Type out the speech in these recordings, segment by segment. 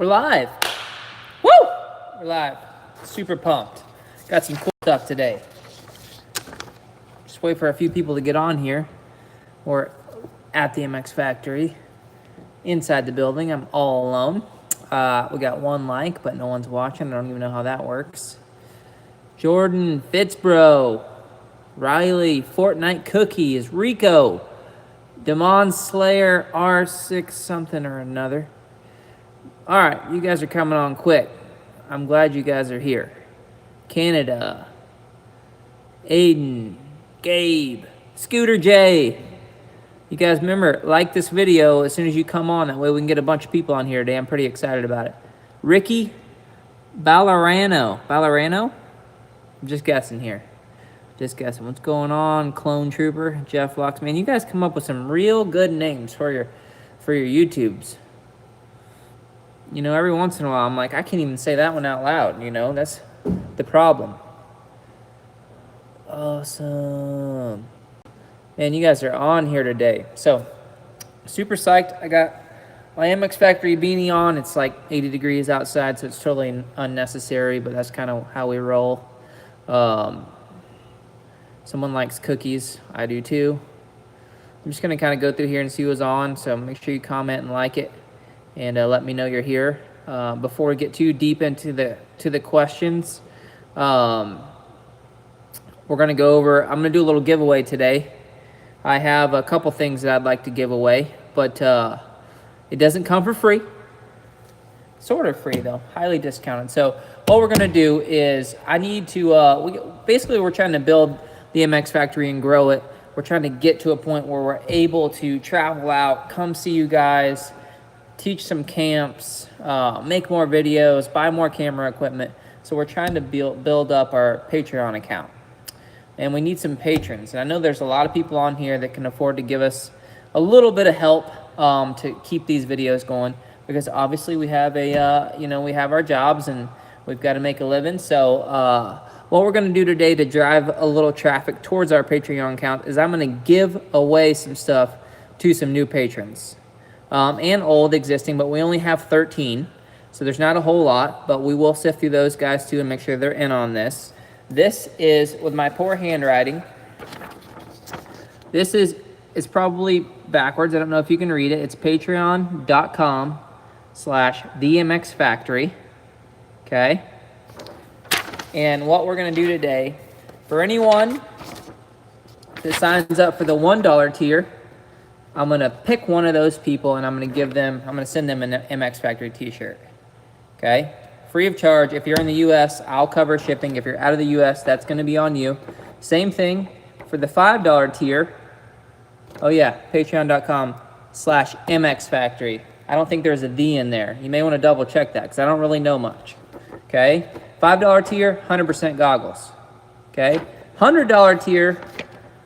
We're live. Woo! We're live. Super pumped. Got some cool stuff today. Just wait for a few people to get on here. We're at the MX Factory. Inside the building, I'm all alone. We got one like, but no one's watching. I don't even know how that works. Jordan, Fitzbro, Riley, Fortnite Cookies, Rico, Demon Slayer, R6 something or another. All right, you guys are coming on quick. I'm glad you guys are here. Canada, Aiden, Gabe, Scooter J. You guys remember, like this video as soon as you come on. That way we can get a bunch of people on here today. I'm pretty excited about it. Ricky Ballerano. I'm just guessing here. Just guessing. What's going on? Clone Trooper, Jeff Locks. Man, you guys come up with some real good names for your YouTubes. You know, every once in a while, I'm like, I can't even say that one out loud. You know, that's the problem. Awesome. Man, you guys are on here today. So, super psyched. I got my MX Factory beanie on. It's like 80 degrees outside, so it's totally unnecessary, but that's kind of how we roll. Someone likes cookies. I do too. I'm just going to kind of go through here and see who's on, so make sure you comment and like it, and let me know you're here. Before we get too deep into the questions, we're going to go over, I'm going to do a little giveaway today. I have a couple things that I'd like to give away, but it doesn't come for free. Sort of free, though. Highly discounted. So what we're going to do is I need to, basically we're trying to build the MX Factory and grow it. We're trying to get to a point where we're able to travel out, come see you guys, teach some camps, make more videos, buy more camera equipment. So we're trying to build up our Patreon account. And we need some patrons. And I know there's a lot of people on here that can afford to give us a little bit of help to keep these videos going, because obviously we have we have our jobs and we've got to make a living. So what we're going to do today to drive a little traffic towards our Patreon account is I'm going to give away some stuff to some new patrons and old existing, but we only have 13. So there's not a whole lot, but we will sift through those guys too and make sure they're in on this. This is, with my poor handwriting, this is probably backwards. I don't know if you can read it. It's patreon.com/themxfactory. Okay? And what we're going to do today, for anyone that signs up for the $1 tier, I'm going to pick one of those people and I'm going to send them an MX Factory t-shirt. Okay? Free of charge. If you're in the U.S., I'll cover shipping. If you're out of the U.S., that's going to be on you. Same thing for the $5 tier. Oh, yeah, patreon.com/MXFactory. I don't think there's a "the" in there. You may want to double check that because I don't really know much. Okay? $5 tier, 100% goggles. Okay? $100 tier,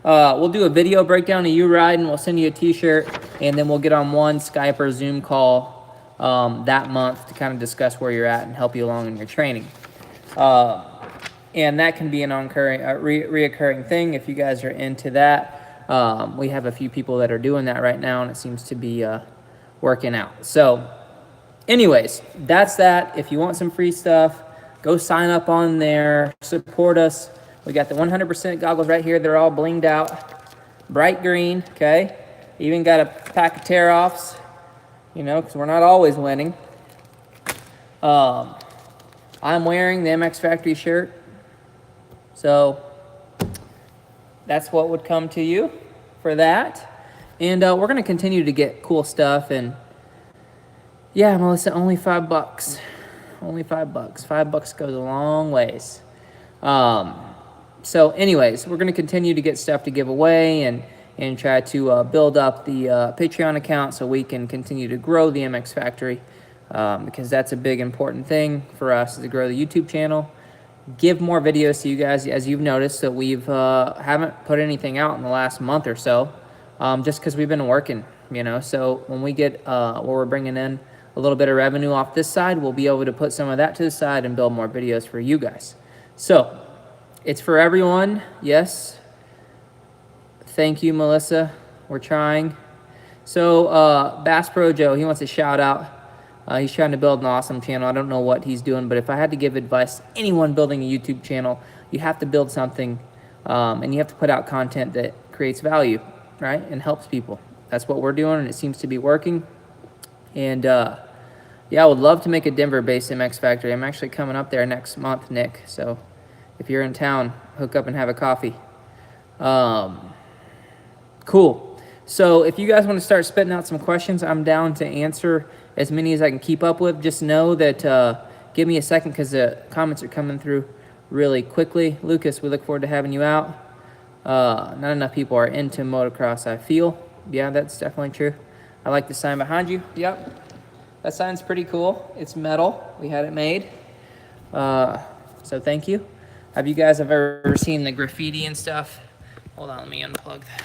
we'll do a video breakdown of you riding. We'll send you a t-shirt, and then we'll get on one Skype or Zoom call that month to kind of discuss where you're at and help you along in your training. And that can be an reoccurring thing if you guys are into that. We have a few people that are doing that right now, and it seems to be working out. So anyways, that's that. If you want some free stuff, go sign up on there. Support us. We got the 100% goggles right here. They're all blinged out. Bright green, okay? Even got a pack of tear-offs. You know, because we're not always winning. I'm wearing the MX Factory shirt. So that's what would come to you for that. And we're going to continue to get cool stuff. And yeah, Melissa, only $5. Only $5. $5 goes a long ways. So anyways, we're going to continue to get stuff to give away and try to build up the Patreon account so we can continue to grow the MX Factory, because that's a big important thing for us, is to grow the YouTube channel, give more videos to you guys. As you've noticed, that we've haven't put anything out in the last month or so, just because we've been working, you know. So when we get where we're bringing in a little bit of revenue off this side, we'll be able to put some of that to the side and build more videos for you guys. So it's for everyone, yes. Thank you, Melissa. We're trying. So Bass Pro Joe, he wants a shout out. He's trying to build an awesome channel. I don't know what he's doing, but if I had to give advice to anyone building a YouTube channel, you have to build something, and you have to put out content that creates value, right, and helps people. That's what we're doing, and it seems to be working. And yeah, I would love to make a Denver-based MX factory. I'm actually coming up there next month, Nick. So if you're in town, hook up and have a coffee. Cool. So if you guys want to start spitting out some questions, I'm down to answer as many as I can keep up with. Just know that give me a second because the comments are coming through really quickly. Lucas, we look forward to having you out. Not enough people are into motocross, I feel. Yeah, that's definitely true. I like the sign behind you. Yep. That sign's pretty cool. It's metal. We had it made. So thank you. Have you guys ever seen the graffiti and stuff? Hold on, let me unplug that.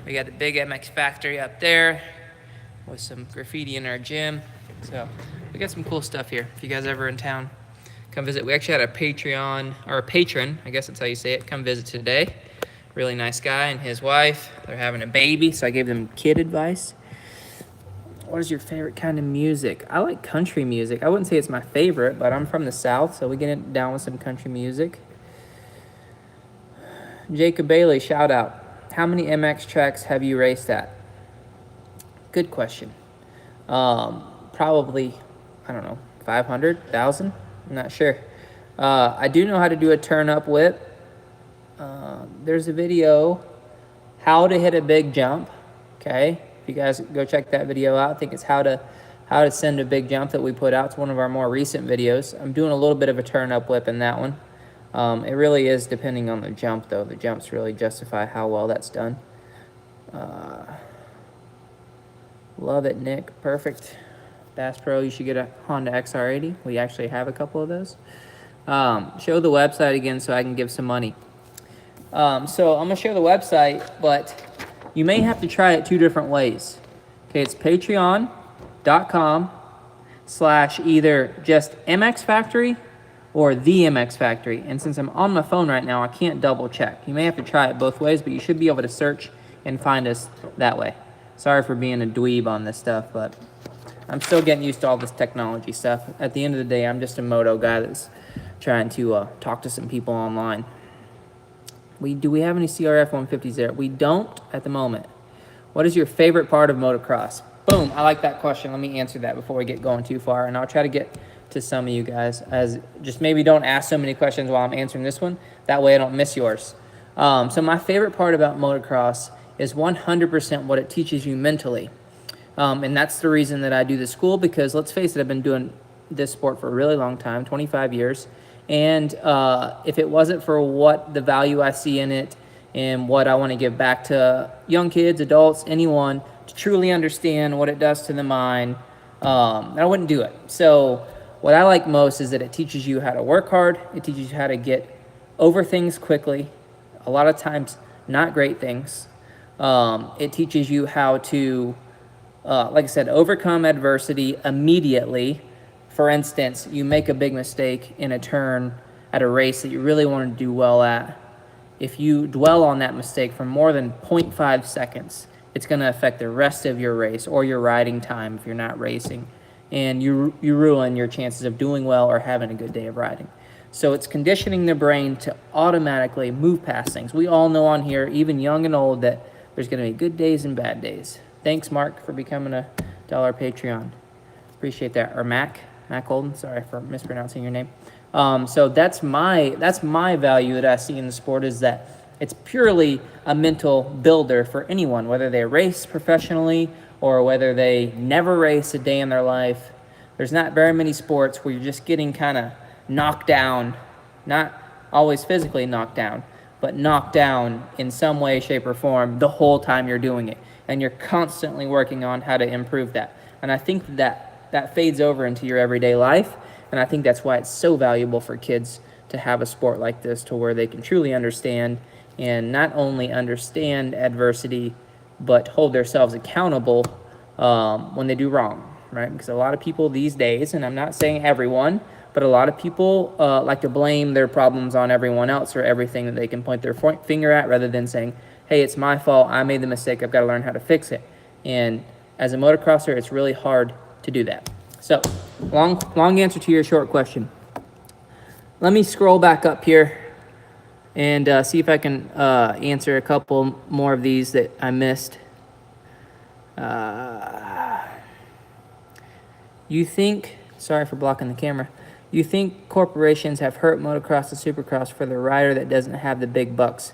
We got the big MX factory up there with some graffiti in our gym. So we got some cool stuff here. If you guys ever in town, come visit. We actually had a Patreon, or a patron, I guess that's how you say it, come visit today. Really nice guy and his wife. They're having a baby, so I gave them kid advice. What is your favorite kind of music? I like country music. I wouldn't say it's my favorite, but I'm from the South, so we get down with some country music. Jacob Bailey, shout out. How many MX tracks have you raced at? Good question. Probably, I don't know, 500, 1,000? I'm not sure. I do know how to do a turn-up whip. There's a video, how to hit a big jump, okay? If you guys go check that video out, I think it's how to send a big jump that we put out. It's one of our more recent videos. I'm doing a little bit of a turn-up whip in that one. It really is depending on the jump, though. The jumps really justify how well that's done. Love it, Nick. Perfect. Bass Pro, you should get a Honda XR80. We actually have a couple of those. Show the website again so I can give some money. So I'm going to share the website, but you may have to try it two different ways. Okay, it's patreon.com/either just MX Factory or the MX Factory. And since I'm on my phone right now, I can't double check. You may have to try it both ways, but you should be able to search and find us that way. Sorry for being a dweeb on this stuff, but I'm still getting used to all this technology stuff. At the end of the day, I'm just a moto guy that's trying to talk to some people online. Do we have any CRF 150s there? We don't at the moment. What is your favorite part of motocross? Boom, I like that question. Let me answer that before we get going too far, and I'll try to get to some of you guys. As just maybe don't ask so many questions while I'm answering this one. That way I don't miss yours. So my favorite part about motocross is 100% what it teaches you mentally. And that's the reason that I do the school, because let's face it, I've been doing this sport for a really long time, 25 years. And if it wasn't for what the value I see in it and what I want to give back to young kids, adults, anyone, to truly understand what it does to the mind, I wouldn't do it. So what I like most is that it teaches you how to work hard. It teaches you how to get over things quickly, a lot of times not great things. It teaches you how to, like I said, overcome adversity immediately. For instance, you make a big mistake in a turn at a race that you really want to do well at. If you dwell on that mistake for more than 0.5 seconds, it's going to affect the rest of your race or your riding time if you're not racing. And you ruin your chances of doing well or having a good day of riding. So it's conditioning the brain to automatically move past things. We all know on here, even young and old, that there's going to be good days and bad days. Thanks, Mark, for becoming a $1 Patreon. Appreciate that. Or Mac Holden, sorry for mispronouncing your name. So that's my value that I see in the sport, is that it's purely a mental builder for anyone, whether they race professionally or whether they never race a day in their life. There's not very many sports where you're just getting kind of knocked down, not always physically knocked down, but knocked down in some way, shape, or form the whole time you're doing it. And you're constantly working on how to improve that. And I think that fades over into your everyday life. And I think that's why it's so valuable for kids to have a sport like this, to where they can truly understand, and not only understand adversity, but hold themselves accountable when they do wrong, right? Because a lot of people these days, and I'm not saying everyone, but a lot of people like to blame their problems on everyone else or everything that they can point their finger at, rather than saying, hey, it's my fault, I made the mistake, I've got to learn how to fix it. And as a motocrosser, it's really hard to do that. So, long answer to your short question. Let me scroll back up here and see if I can answer a couple more of these that I missed. You think, sorry for blocking the camera, you think corporations have hurt motocross and supercross for the rider that doesn't have the big bucks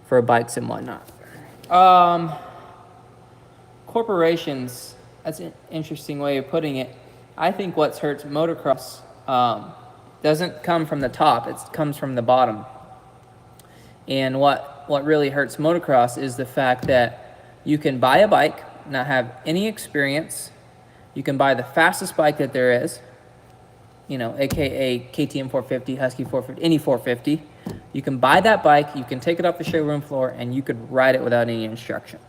for bikes and whatnot? Corporations, that's an interesting way of putting it. I think what's hurts motocross doesn't come from the top, it comes from the bottom. And what really hurts motocross is the fact that you can buy a bike, not have any experience. You can buy the fastest bike that there is, you know, aka KTM 450, Husky 450, any 450. You can buy that bike, you can take it off the showroom floor, and you could ride it without any instruction.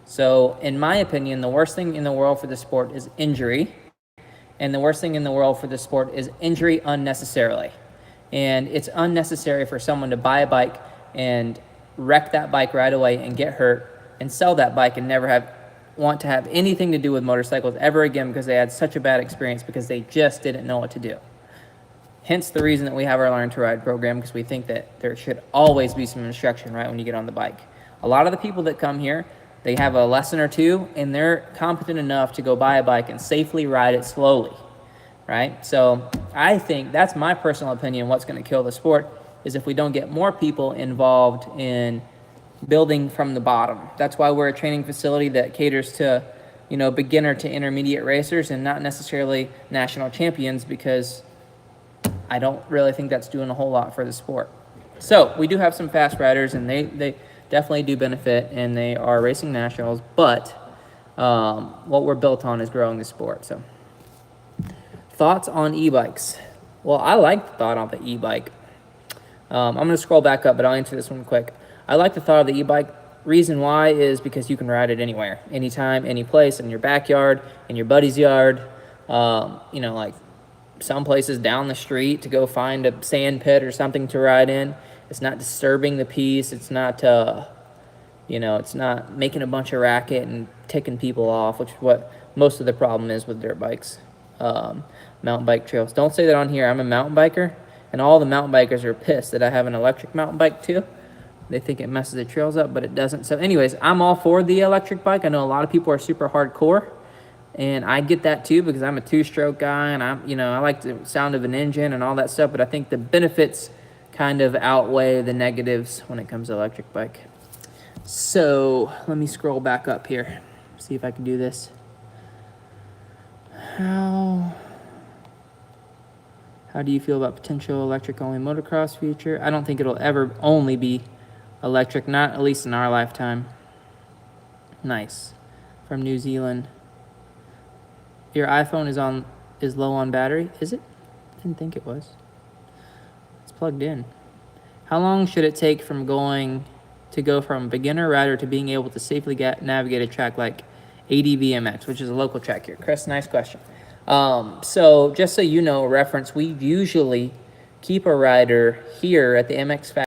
So, in my opinion, the worst thing in the world for the sport is injury, and the worst thing in the world for the sport is injury unnecessarily. And it's unnecessary for someone to buy a bike and wreck that bike right away and get hurt and sell that bike and never want to have anything to do with motorcycles ever again because they had such a bad experience because they just didn't know what to do. Hence the reason that we have our Learn to Ride program, because we think that there should always be some instruction right when you get on the bike. A lot of the people that come here, they have a lesson or two and they're competent enough to go buy a bike and safely ride it slowly, right? So I think that's my personal opinion. What's going to kill the sport is if we don't get more people involved in building from the bottom. That's why we're a training facility that caters to, you know, beginner to intermediate racers and not necessarily national champions, because I don't really think that's doing a whole lot for the sport. So we do have some fast riders, and they definitely do benefit, and they are racing nationals, but what we're built on is growing the sport. So thoughts on e-bikes? Well, I like the thought on the e-bike. I'm going to scroll back up, but I'll answer this one quick. I like the thought of the e-bike. Reason why is because you can ride it anywhere, anytime, any place, in your backyard, in your buddy's yard, you know, like some places down the street to go find a sand pit or something to ride in. It's not disturbing the peace. It's not, you know, it's not making a bunch of racket and ticking people off, which is what most of the problem is with dirt bikes, mountain bike trails. Don't say that on here. I'm a mountain biker, and all the mountain bikers are pissed that I have an electric mountain bike too. They think it messes the trails up, but it doesn't. So anyways, I'm all for the electric bike. I know a lot of people are super hardcore, and I get that too because I'm a two-stroke guy, and I like the sound of an engine and all that stuff, but I think the benefits kind of outweigh the negatives when it comes to electric bike. So let me scroll back up here, see if I can do this. How do you feel about potential electric-only motocross future? I don't think it'll ever only be electric, not at least in our lifetime. Nice. From New Zealand. Your iPhone is low on battery, is it? I didn't think it was. It's plugged in. How long should it take from go from beginner rider to being able to safely navigate a track like ADVMX, which is a local track here? Chris, nice question. So just so you know, reference, we usually keep a rider here at the MX Factory